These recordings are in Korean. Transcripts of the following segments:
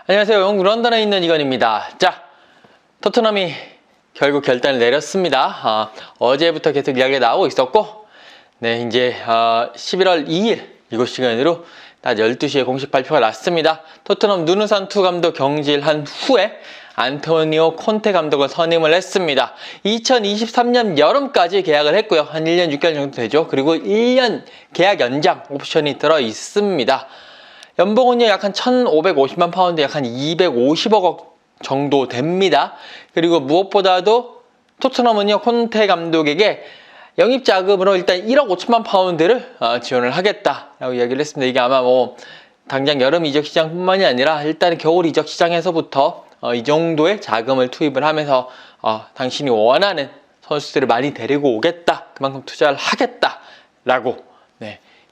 안녕하세요. 영국 런던에 있는 이건입니다. 자, 토트넘이 결국 결단을 내렸습니다. 어제부터 계속 이야기가 나오고 있었고, 네, 이제 11월 2일 이곳 시간으로 낮 12시에 공식 발표가 났습니다. 토트넘 누누 산투 감독 경질한 후에 안토니오 콘테 감독을 선임을 했습니다. 2023년 여름까지 계약을 했고요. 한 1년 6개월 정도 되죠. 그리고 1년 계약 연장 옵션이 들어 있습니다. 연봉은요, 약 한 1,550만 파운드, 약 한 250억 정도 됩니다. 그리고 무엇보다도 토트넘은요, 콘테 감독에게 영입 자금으로 일단 1억 5천만 파운드를 지원을 하겠다라고 이야기를 했습니다. 이게 아마 당장 여름 이적 시장뿐만이 아니라 일단 겨울 이적 시장에서부터 이 정도의 자금을 투입을 하면서 당신이 원하는 선수들을 많이 데리고 오겠다, 그만큼 투자를 하겠다라고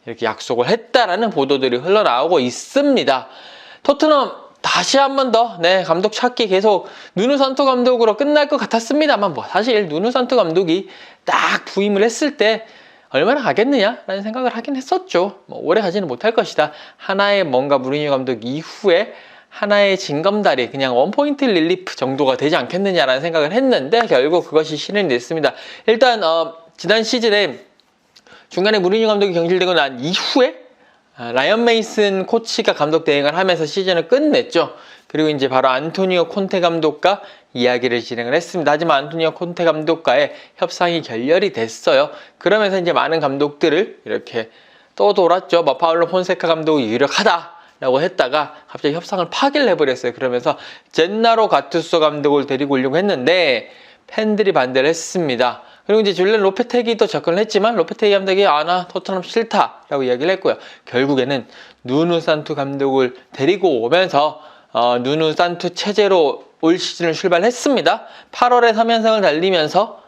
이렇게 약속을 했다라는 보도들이 흘러나오고 있습니다. 토트넘 다시 한 번 더 감독 찾기 계속 누누 산투 감독으로 끝날 것 같았습니다만 사실 누누 산투 감독이 딱 부임을 했을 때 얼마나 가겠느냐라는 생각을 하긴 했었죠. 오래 가지는 못할 것이다. 하나의 뭔가 무리뉴 감독 이후에 하나의 징검다리, 그냥 원포인트 릴리프 정도가 되지 않겠느냐라는 생각을 했는데 결국 그것이 실현이 됐습니다. 일단 지난 시즌에 중간에 무리뉴 감독이 경질되고 난 이후에 라이언 메이슨 코치가 감독 대행을 하면서 시즌을 끝냈죠. 그리고 이제 바로 안토니오 콘테 감독과 이야기를 진행을 했습니다. 하지만 안토니오 콘테 감독과의 협상이 결렬이 됐어요. 그러면서 이제 많은 감독들을 이렇게 떠돌았죠. 파울로 폰세카 감독이 유력하다라고 했다가 갑자기 협상을 파기를 해버렸어요. 그러면서 젠나로 가투소 감독을 데리고 오려고 했는데 팬들이 반대를 했습니다. 그리고 이제 줄리안 로페테기도 접근을 했지만 로페테기 감독이 나 토트넘 싫다라고 이야기를 했고요. 결국에는 누누 산투 감독을 데리고 오면서 누누 산투 체제로 올 시즌을 출발했습니다. 8월에 3연승을 달리면서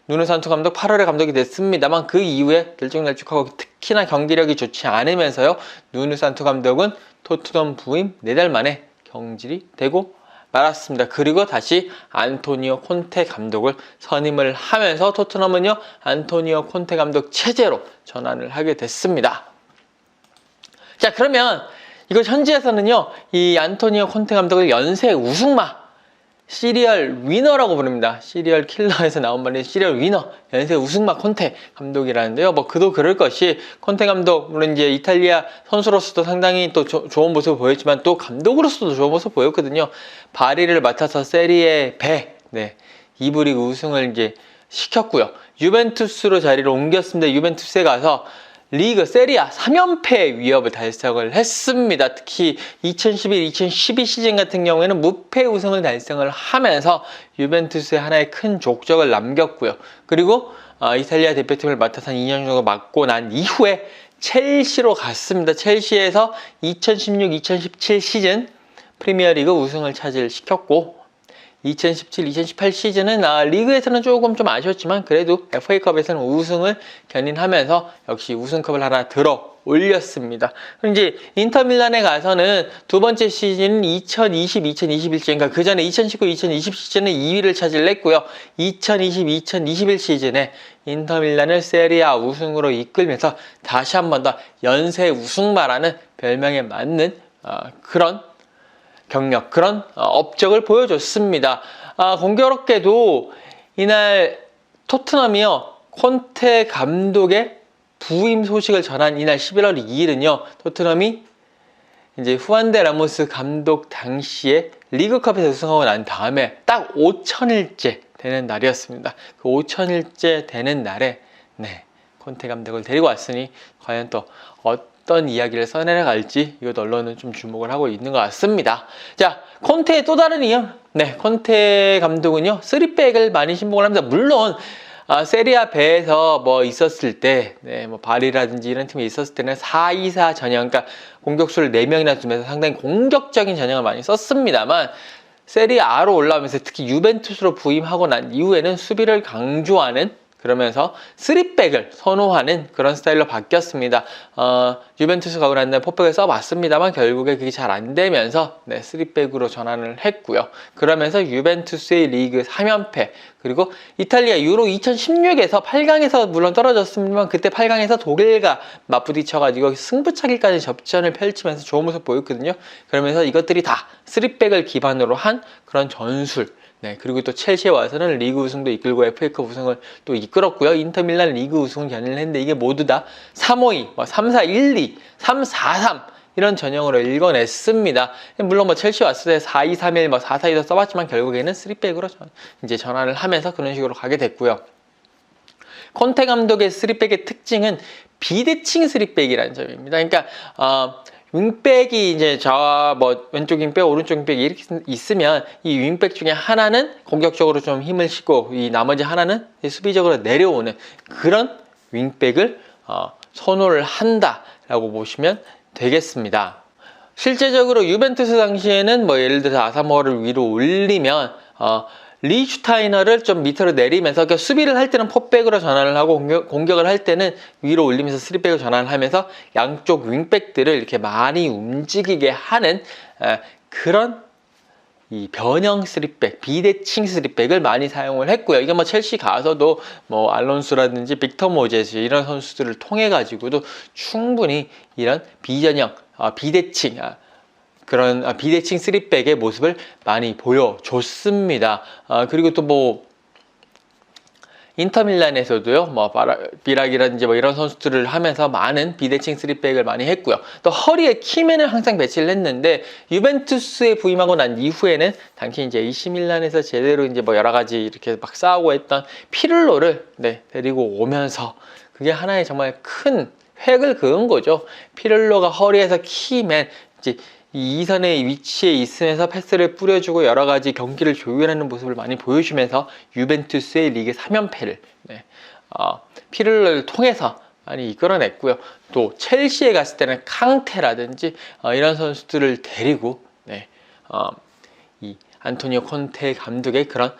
누누 산투 감독 8월에 감독이 됐습니다만 그 이후에 들쭉날쭉하고 특히나 경기력이 좋지 않으면서요. 누누 산투 감독은 토트넘 부임 4달 만에 경질이 되고 말았습니다. 그리고 다시 안토니오 콘테 감독을 선임을 하면서 토트넘은요, 안토니오 콘테 감독 체제로 전환을 하게 됐습니다. 자, 그러면 이거 현지에서는요, 이 안토니오 콘테 감독을 연쇄 우승마, 시리얼 위너라고 부릅니다. 시리얼 킬러에서 나온 말이 시리얼 위너, 연쇄 우승마 콘테 감독이라는데요. 그도 그럴 것이 콘테 감독, 물론 이제 이탈리아 선수로서도 상당히 또 좋은 모습을 보였지만 또 감독으로서도 좋은 모습을 보였거든요. 바리를 맡아서 세리에 배, 2부 리그 우승을 이제 시켰고요. 유벤투스로 자리를 옮겼습니다. 유벤투스에 가서 리그 세리아 3연패 위협을 달성을 했습니다. 특히 2011-2012 시즌 같은 경우에는 무패 우승을 달성을 하면서 유벤투스에 하나의 큰 족적을 남겼고요. 그리고 이탈리아 대표팀을 맡아서 한 2년 정도 맡고 난 이후에 첼시로 갔습니다. 첼시에서 2016-2017 시즌 프리미어리그 우승을 차지시켰고 2017-2018 시즌은 리그에서는 조금 좀 아쉬웠지만 그래도 FA컵에서는 우승을 견인하면서 역시 우승컵을 하나 들어 올렸습니다. 그럼 이제 인터밀란에 가서는 두 번째 시즌 2020-2021 시즌, 그러니까 그 전에 2019-2020 시즌에 2위를 차지를 했고요. 2020-2021 시즌에 인터밀란을 세리아 우승으로 이끌면서 다시 한 번 더 연쇄 우승마라는 별명에 맞는 그런 경력, 그런 업적을 보여줬습니다. 공교롭게도 이날 토트넘이요, 콘테 감독의 부임 소식을 전한 이날 11월 2일은요, 토트넘이 이제 후안데 라모스 감독 당시에 리그컵에서 우승하고 난 다음에 딱 5,000일째 되는 날이었습니다. 그 5,000일째 되는 날에 콘테 감독을 데리고 왔으니 과연 또 어떤 이야기를 써내려갈지 이것 언론은 좀 주목을 하고 있는 것 같습니다. 자, 콘테의 또 다른 이유, 콘테 감독은요 3백을 많이 신봉을 합니다. 물론 세리아 배에서 있었을 때, 바리라든지 이런 팀이 있었을 때는 4-2-4 전형, 그러니까 공격수를 4명이나 두면서 상당히 공격적인 전형을 많이 썼습니다만 세리아로 올라오면서 특히 유벤투스로 부임하고 난 이후에는 수비를 강조하는 그러면서 3백을 선호하는 그런 스타일로 바뀌었습니다. 유벤투스 가고 난 다음에 4백을 써봤습니다만 결국에 그게 잘 안 되면서 3백으로 전환을 했고요. 그러면서 유벤투스의 리그 3연패, 그리고 이탈리아 유로 2016에서 8강에서 물론 떨어졌습니다만 그때 8강에서 독일과 맞부딪혀가지고 승부차기까지 접전을 펼치면서 좋은 모습 보였거든요. 그러면서 이것들이 다 3백을 기반으로 한 그런 전술, 그리고 또 첼시에 와서는 리그 우승도 이끌고 FA컵 우승을 또 이끌었고요. 인터밀란 리그 우승을 견인을 했는데 이게 모두 다 3-5-2, 3-4-1-2, 3-4-3 이런 전형으로 읽어냈습니다. 물론 첼시 왔을 때 4-2-3-1, 4-4-2도 써봤지만 결국에는 3백으로 이제 전환을 하면서 그런 식으로 가게 됐고요. 콘테 감독의 3백의 특징은 비대칭 3백이라는 점입니다. 그러니까 윙백이 이제 왼쪽 윙백, 오른쪽 윙백이 이렇게 있으면 이 윙백 중에 하나는 공격적으로 좀 힘을 싣고 이 나머지 하나는 수비적으로 내려오는 그런 윙백을 선호를 한다라고 보시면 되겠습니다. 실제적으로 유벤투스 당시에는 예를 들어서 아사모아를 위로 올리면 리 슈타이너를 좀 밑으로 내리면서, 그러니까 수비를 할 때는 4백으로 전환을 하고 공격을 할 때는 위로 올리면서 3백으로 전환을 하면서 양쪽 윙백들을 이렇게 많이 움직이게 하는 그런 이 변형 3백, 비대칭 3백을 많이 사용을 했고요. 이게 첼시 가서도 알론소라든지 빅터 모제스 이런 선수들을 통해 가지고도 충분히 이런 비전형, 비대칭 그런 비대칭 3백의 모습을 많이 보여줬습니다. 그리고 또 인터밀란에서도요, 비락이라든지 이런 선수들을 하면서 많은 비대칭 3백을 많이 했고요. 또 허리에 키맨을 항상 배치를 했는데 유벤투스에 부임하고 난 이후에는 당시 이제 AC 밀란에서 제대로 이제 여러 가지 이렇게 싸우고 했던 피를로를 데리고 오면서 그게 하나의 정말 큰 획을 그은 거죠. 피를로가 허리에서 키맨, 이제 이 2선의 위치에 있으면서 패스를 뿌려주고 여러 가지 경기를 조율하는 모습을 많이 보여주면서 유벤투스의 리그 3연패를 피를로를 통해서 많이 이끌어냈고요. 또 첼시에 갔을 때는 캉테라든지 이런 선수들을 데리고 이 안토니오 콘테 감독의 그런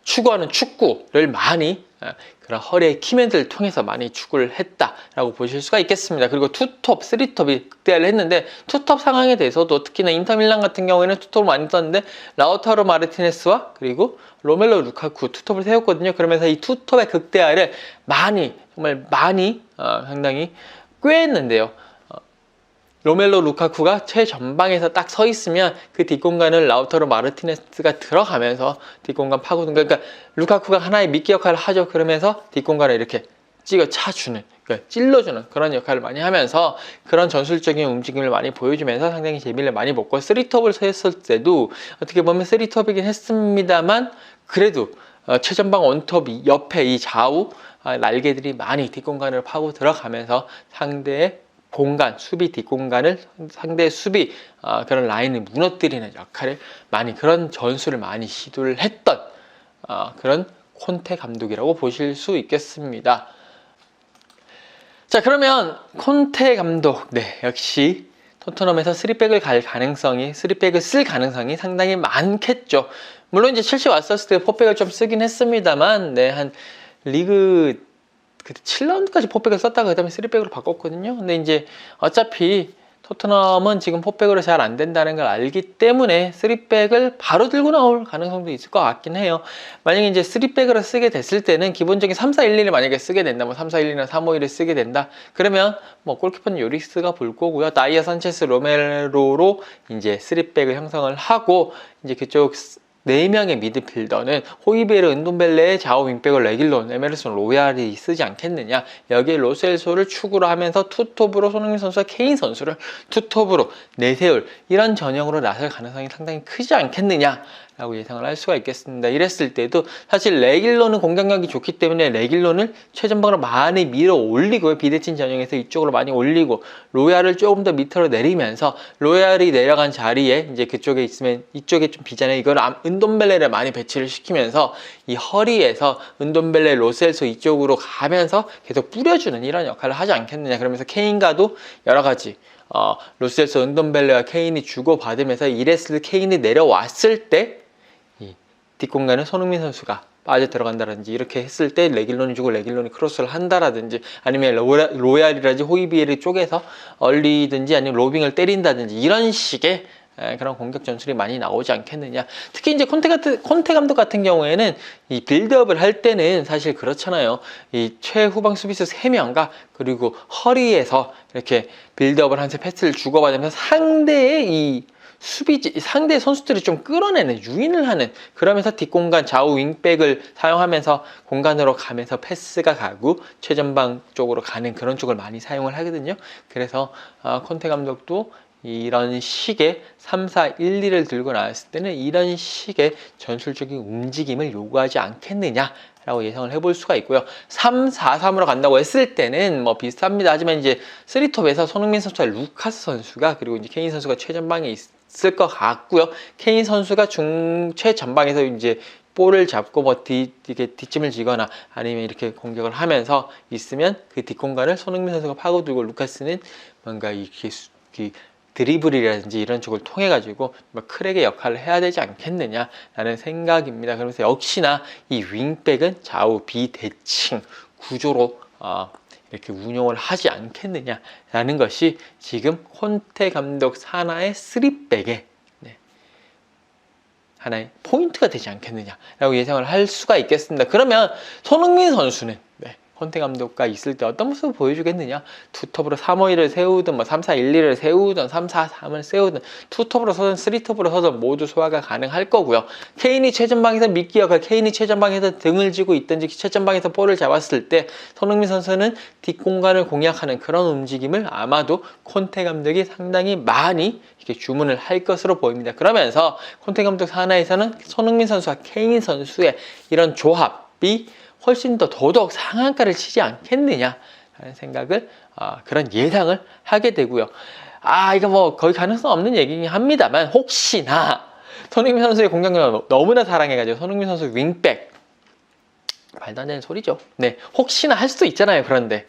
추구하는 축구를 많이 그런 허리의 키맨들을 통해서 많이 추구를 했다라고 보실 수가 있겠습니다. 그리고 투톱, 쓰리톱이 극대화를 했는데 투톱 상황에 대해서도 특히나 인터밀란 같은 경우에는 투톱을 많이 썼는데 라우타로 마르티네스와 그리고 로멜로 루카쿠 투톱을 세웠거든요. 그러면서 이 투톱의 극대화를 정말 많이 상당히 꾀했는데요. 로멜로 루카쿠가 최전방에서 딱 서 있으면 그 뒷공간을 라우타로 마르티네스가 들어가면서 뒷공간 파고든, 그러니까 루카쿠가 하나의 미끼 역할을 하죠. 그러면서 뒷공간을 이렇게 찍어 차주는, 그러니까 찔러주는 그런 역할을 많이 하면서 그런 전술적인 움직임을 많이 보여주면서 상당히 재미를 많이 봤고, 3톱을 했을 때도 어떻게 보면 3톱이긴 했습니다만 그래도 최전방 원톱 옆에 이 좌우 날개들이 많이 뒷공간을 파고 들어가면서 상대의 공간, 수비 뒷공간을 상대 수비 그런 라인을 무너뜨리는 역할을 그런 전술을 많이 시도를 했던 그런 콘테 감독이라고 보실 수 있겠습니다. 자, 그러면 콘테 감독, 역시 토트넘에서 3백을 갈 가능성이, 3백을 쓸 가능성이 상당히 많겠죠. 물론 이제 첼시 왔었을 때 4백을 좀 쓰긴 했습니다만, 한 리그 그때 7라운드까지 4백을 썼다가 그 다음에 3백으로 바꿨거든요. 근데 이제 어차피 토트넘은 지금 4백으로 잘 안 된다는 걸 알기 때문에 3백을 바로 들고 나올 가능성도 있을 것 같긴 해요. 만약에 이제 3백으로 쓰게 됐을 때는 기본적인 3-4-1-1을 만약에 쓰게 된다, 3-4-1-1이나 3-5-1을 쓰게 된다, 그러면 골키퍼는 요리스가 볼 거고요. 다이어 산체스 로메로로 이제 3백을 형성을 하고, 이제 그쪽 4명의 미드필더는 호이베르, 은돔벨레의 좌우 윙백을 레길론, 에메르손, 로얄이 쓰지 않겠느냐. 여기에 로셀소를 축으로 하면서 투톱으로 손흥민 선수와 케인 선수를 투톱으로 내세울 이런 전형으로 나설 가능성이 상당히 크지 않겠느냐 라고 예상을 할 수가 있겠습니다. 이랬을 때도 사실 레길론은 공격력이 좋기 때문에 레길론을 최전방으로 많이 밀어 올리고요. 비대칭 전형에서 이쪽으로 많이 올리고, 로얄을 조금 더 밑으로 내리면서 로얄이 내려간 자리에 이제 그쪽에 있으면 이쪽에 좀 비잖아요. 이걸 은돔벨레를 많이 배치를 시키면서 이 허리에서 은돔벨레, 로셀소 이쪽으로 가면서 계속 뿌려주는 이런 역할을 하지 않겠느냐. 그러면서 케인과도 여러 가지 로셀소, 은돔벨레와 케인이 주고받으면서 이랬을 케인이 내려왔을 때 이 뒷공간을 손흥민 선수가 빠져 들어간다든지 이렇게 했을 때 레길론이 주고 레길론이 크로스를 한다라든지 아니면 로얄이라든지 호이비에를 쪼개서 얼리든지 아니면 로빙을 때린다든지 이런 식의 그런 공격 전술이 많이 나오지 않겠느냐. 특히 이제 콘테 감독 같은 경우에는 이 빌드업을 할 때는 사실 그렇잖아요. 이 최후방 수비수 3명과 그리고 허리에서 이렇게 빌드업을 하면서 패스를 주고받으면서 상대 선수들이 좀 끌어내는, 유인을 하는, 그러면서 뒷공간 좌우 윙백을 사용하면서 공간으로 가면서 패스가 가고 최전방 쪽으로 가는 그런 쪽을 많이 사용을 하거든요. 그래서 콘테 감독도 이런 식의 3-4-1-2를 들고 나왔을 때는 이런 식의 전술적인 움직임을 요구하지 않겠느냐 라고 예상을 해볼 수가 있고요. 3-4-3으로 간다고 했을 때는 뭐 비슷합니다. 하지만 이제 3톱에서 손흥민 선수와 루카스 선수가 그리고 이제 케인 선수가 최전방에 있을 것 같고요. 케인 선수가 최전방에서 이제 볼을 잡고 뭐 이렇게 뒷짐을 지거나 아니면 이렇게 공격을 하면서 있으면 그 뒷공간을 손흥민 선수가 파고들고 루카스는 뭔가 이렇게 드리블이라든지 이런 쪽을 통해 가지고 크랙의 역할을 해야 되지 않겠느냐라는 생각입니다. 그러면서 역시나 이 윙백은 좌우 비대칭 구조로 이렇게 운용을 하지 않겠느냐라는 것이 지금 콘테 감독 산하의 3백의 하나의 포인트가 되지 않겠느냐라고 예상을 할 수가 있겠습니다. 그러면 손흥민 선수는 콘테 감독과 있을 때 어떤 모습을 보여주겠느냐? 투톱으로 3-5-1을 세우든 뭐 3-4-1-2를 세우든 3-4-3을 세우든 투톱으로 서든 3톱으로 서든 모두 소화가 가능할 거고요. 케인이 최전방에서 미끼 역할, 케인이 최전방에서 등을 쥐고 있든지 최전방에서 볼을 잡았을 때 손흥민 선수는 뒷공간을 공략하는 그런 움직임을 아마도 콘테 감독이 상당히 많이 이렇게 주문을 할 것으로 보입니다. 그러면서 콘테 감독 산하에서는 손흥민 선수와 케인 선수의 이런 조합이 훨씬 더 더더욱 상한가를 치지 않겠느냐라는 생각을 그런 예상을 하게 되고요. 이거 뭐 거의 가능성 없는 얘기긴 합니다만 혹시나 손흥민 선수의 공격력을 너무나 사랑해가지고 손흥민 선수 윙백 말도 안 되는 소리죠. 네, 혹시나 할 수도 있잖아요. 그런데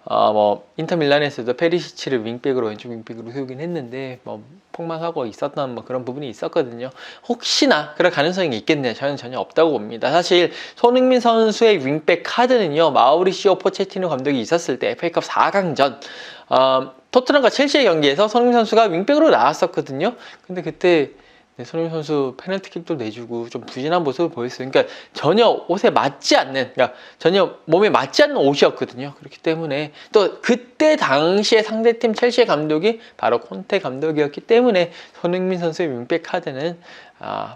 뭐 인터밀란에서도 페리시치를 윙백으로 왼쪽 윙백으로 세우긴 했는데 뭐 폭망하고 있었던 뭐 그런 부분이 있었거든요. 혹시나 그럴 가능성이 있겠네요. 저는 전혀 없다고 봅니다. 사실 손흥민 선수의 윙백 카드는요, 마우리시오 포체티노 감독이 있었을 때 FA컵 4강전 토트넘과 첼시의 경기에서 손흥민 선수가 윙백으로 나왔었거든요. 근데 그때 손흥민 선수 페널티킥도 내주고 좀 부진한 모습을 보였어요. 그러니까 전혀 옷에 맞지 않는, 그러니까 전혀 몸에 맞지 않는 옷이었거든요. 그렇기 때문에 또 그때 당시에 상대팀 첼시의 감독이 바로 콘테 감독이었기 때문에 손흥민 선수의 윙백 카드는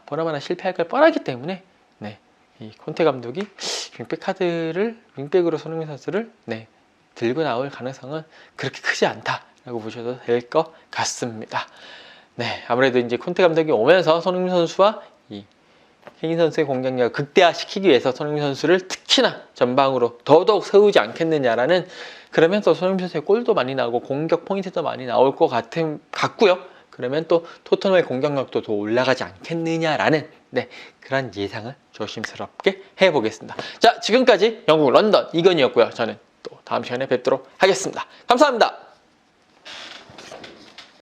보나마나 실패할 걸 뻔하기 때문에 이 콘테 감독이 윙백 카드를 윙백으로 손흥민 선수를 들고 나올 가능성은 그렇게 크지 않다라고 보셔도 될 것 같습니다. 아무래도 이제 콘테 감독이 오면서 손흥민 선수와 이 케인 선수의 공격력을 극대화시키기 위해서 손흥민 선수를 특히나 전방으로 더더욱 세우지 않겠느냐라는, 그러면 또 손흥민 선수의 골도 많이 나오고 공격 포인트도 많이 나올 것 같고요. 그러면 또 토트넘의 공격력도 더 올라가지 않겠느냐라는 그런 예상을 조심스럽게 해보겠습니다. 자, 지금까지 영국 런던 이건희였고요. 저는 또 다음 시간에 뵙도록 하겠습니다. 감사합니다.